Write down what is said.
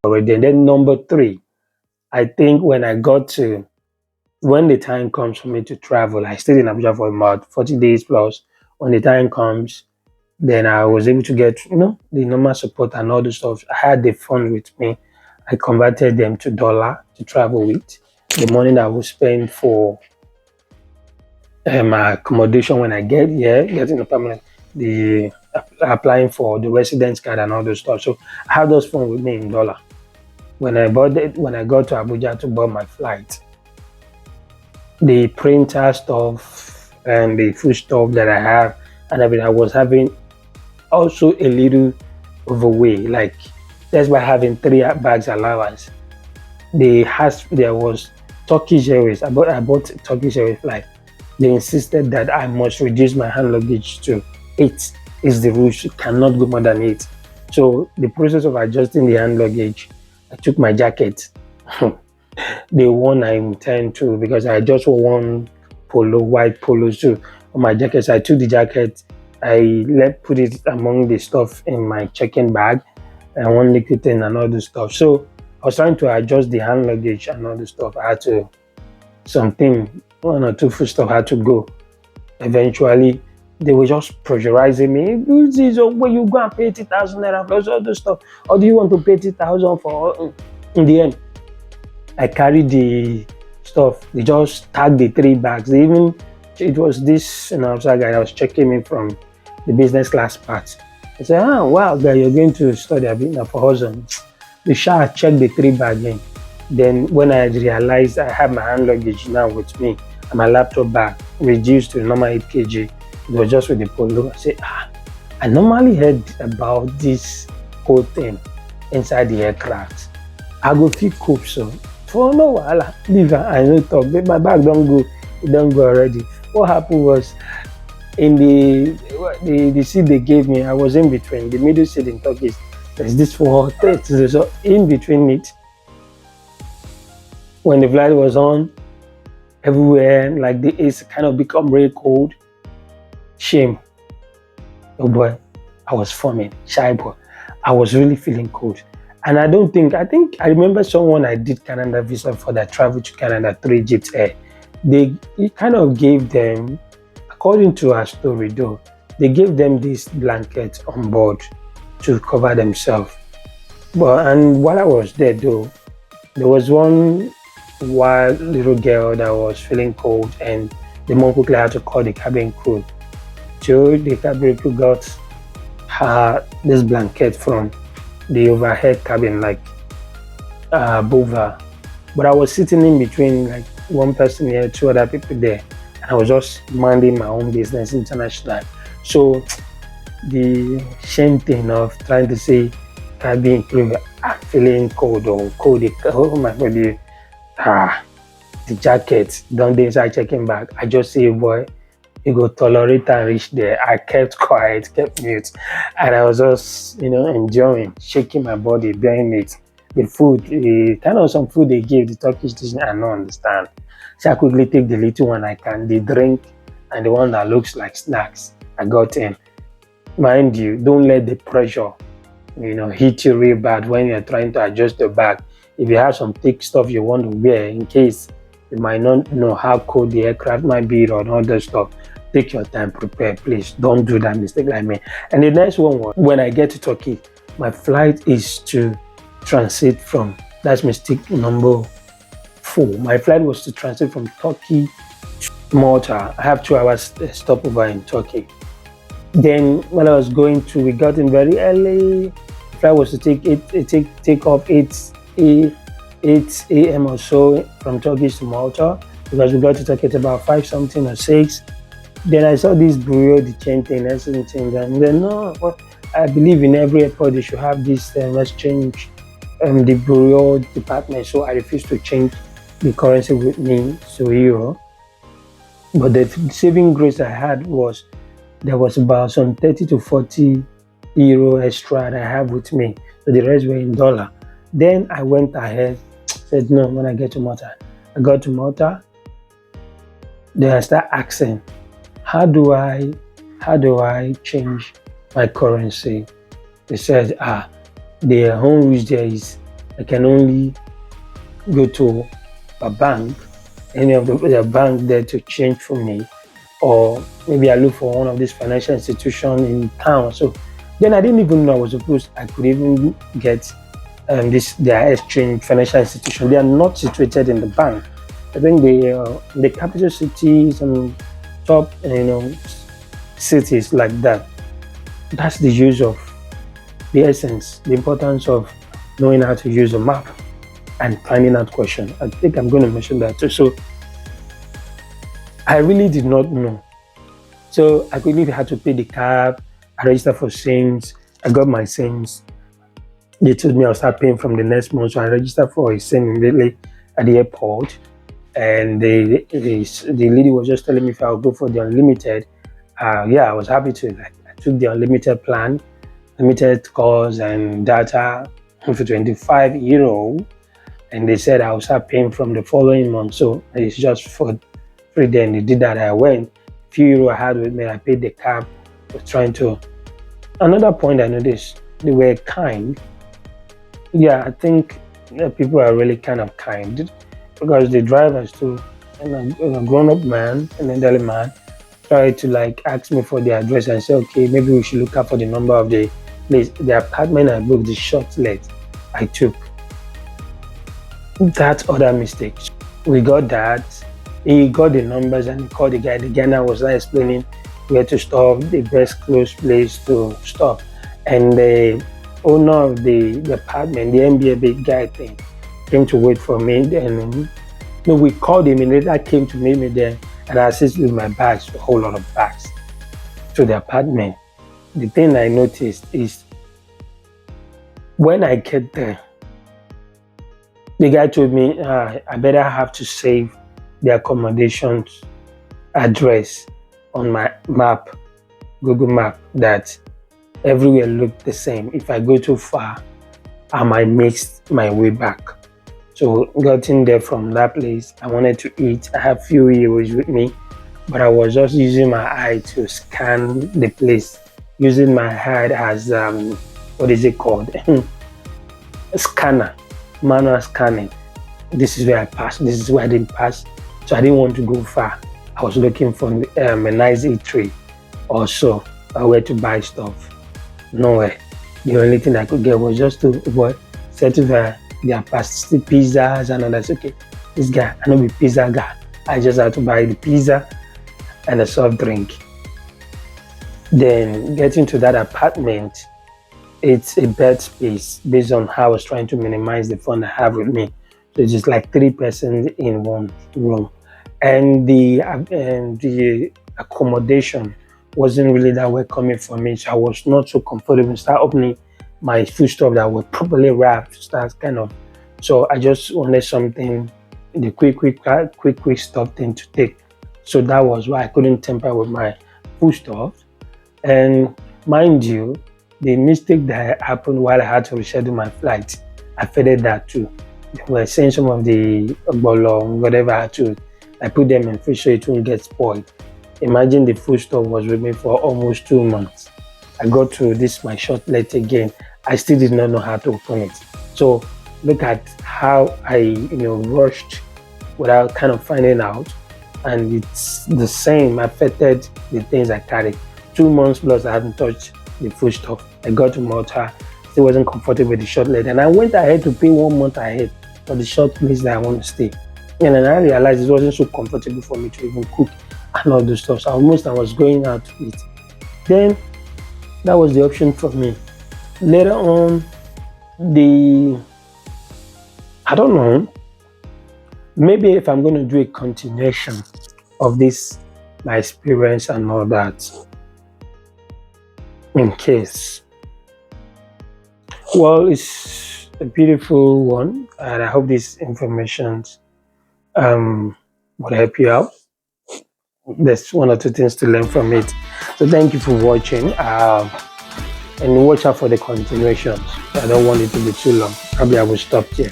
already. And then number three, I think when the time comes for me to travel, I stayed in Abuja for about 40 days plus. When the time comes, then I was able to get, the normal support and all the stuff. I had the fund with me. I converted them to dollar to travel with. The money that I will spend for my accommodation when I get here, getting a permanent, the applying for the residence card and all those stuff. So I have those funds with me in dollar. When I got to Abuja to board my flight, the printer stuff and the food stuff that I have and everything, I was having also a little overweight. Like that's why having 3 bags allowance. There was Turkish Airways. I bought Turkish Airways flight. They insisted that I must reduce my hand luggage to 8 is the rule. You cannot go more than 8. So the process of adjusting the hand luggage, I took my jacket, the one I intend to, because I just wore one white polo too on my jacket. So I took the jacket, put it among the stuff in my check-in bag and one liquid thing and all the stuff. So I was trying to adjust the hand luggage and all the stuff. I had to one or two food stuff had to go. Eventually, they were just pressurizing me. Do this, or when you go and pay 80,000 naira plus all the stuff, or do you want to pay 80,000 for? In the end, I carried the stuff. They just tagged the 3 bags. It was this outside guy that was checking me from the business class part. I said, wow, guy, you're going to study a bit now for husband. The Shah checked the 3 bag in. Then when I realized I had my hand luggage now with me and my laptop bag reduced to normal 8 kg, it was just with the polo. I said, I normally heard about this whole thing inside the aircraft. I go fit cope so. For no wahala, leave I no talk. My bag don't go, it don't go already. What happened was in the seat they gave me, I was in between. The middle seat in Turkey, there's this 430. So in between it, when the flight was on, everywhere, like the AC kind of become very cold. Shame. Oh boy, I was foaming, shy boy. I was really feeling cold. And I think I remember someone I did Canada visa for that travel to Canada through Egypt Air. It kind of gave them, according to our story though, they gave them this blanket on board to cover themselves. And while I was there though, there was one wild little girl that was feeling cold, and the mom quickly had to call the cabin crew. So the cabin crew got her this blanket from the overhead cabin, like above her. But I was sitting in between, like one person here, 2 other people there, and I was just minding my own business international. So the shame thing of trying to say cabin crew, feeling cold or cold, oh my body, the jacket, don't they inside checking back. I just say, boy, you go tolerate and reach there. I kept quiet, kept mute, and I was just, enjoying, shaking my body, bearing it. The food, kind of some food they gave the Turkish dish, I don't understand. So I quickly take the little one I can, the drink, and the one that looks like snacks. I got in. Mind you, don't let the pressure, hit you real bad when you're trying to adjust the bag. If you have some thick stuff you want to wear, in case you might not know how cold the aircraft might be or all that stuff, take your time, prepare, please. Don't do that mistake like me. And the next one was when I get to Turkey, my flight is to transit from, that's mistake number 4. My flight was to transit from Turkey to Malta. I have 2 hours stopover in Turkey. Then when I was we got in very early. The flight was to take off 8 a.m. or so from Turkey to Malta, because we got to Turkey at about 5 something or 6. Then I saw this bureau, the chain thing, and then no, I believe in every airport they should have this exchange, the bureau department. So I refused to change the currency with me to euro. But the saving grace I had was there was about some 30 to 40 euro extra that I have with me. So the rest were in dollar. Then I went ahead, said no, when I get to Malta. I got to Malta, then I start asking, how do I change my currency? They said, the home which there is I can only go to a bank, any of the bank there to change for me, or maybe I look for one of these financial institutions in town. So then I didn't even know I could even get this their exchange financial institution. They are not situated in the bank. I think the capital cities and top cities like that. That's the use of the essence, the importance of knowing how to use a map and finding out questions. I think I'm going to mention that too. So I really did not know. So I quickly had to pay the cab. I registered for SIMs. I got my SIMs. They told me I'll start paying from the next month. So I registered for a SIM immediately at the airport. And the lady was just telling me if I would go for the unlimited. Yeah, I was happy to. Like, I took the unlimited plan, limited calls and data for €25. And they said I will start paying from the following month. So it's just for free. Then they did that. I went. Few euro I had with me. I paid the cab. Was trying to. Another point I noticed, they were kind. Yeah, I think people are really kind of kind because the drivers too, and a grown-up man, an elderly man, tried to like ask me for the address and say, okay, maybe we should look up for the number of the place, the apartment I booked, the short let I took. That other mistake. We got that. He got the numbers and he called the guy. The guy now was like explaining where to stop, the best close place to stop. And the owner of the apartment, the MBA guy thing, came to wait for me. And no, we called him and later came to meet me there and I assisted with my bags, a whole lot of bags, to the apartment. The thing I noticed is when I get there, the guy told me I better have to save the accommodations address on my map, Google Map, that everywhere looked the same. If I go too far, I might miss my way back. So getting there from that place, I wanted to eat. I have few euros with me, but I was just using my eye to scan the place, using my head as what is it called? A scanner, manual scanning. This is where I passed. This is where I didn't pass. So I didn't want to go far. I was looking for a nice eatery or so, where to buy stuff. Nowhere. The only thing I could get was just to settle their pasta, pizzas and others. Okay, this guy, I know the pizza guy. I just had to buy the pizza and a soft drink. Then getting to that apartment, it's a bed space based on how I was trying to minimize the fun I have with me. So it's just like 3 persons in one room. And the accommodation wasn't really that welcoming for me. So I was not so comfortable to start opening my food stuff that were properly wrapped, start kind of. So I just wanted something, the quick stuff thing to take. So that was why I couldn't temper with my food stuff. And mind you, the mistake that happened while I had to reschedule my flight affected that too. They were saying some of the bolong, whatever I put them in fish so it won't get spoiled. Imagine the food stuff was with me for almost 2 months. I got to this my short let again. I still did not know how to open it. So look at how I rushed without kind of finding out. And it's the same affected the things I carried. 2 months plus I hadn't touched the food stuff. I got to Malta, still wasn't comfortable with the short let. And I went ahead to pay 1 month ahead for the short place that I want to stay. And then I realized it wasn't so comfortable for me to even cook and all those stuff. So almost I was going out to eat. Then that was the option for me. Later on, I don't know, maybe if I'm going to do a continuation of this, my experience and all that, in case. Well, it's a beautiful one, and I hope this information will help you out. There's 1 or 2 things to learn from it. So thank you for watching, and watch out for the continuations. I don't want it to be too long. Probably I will stop here.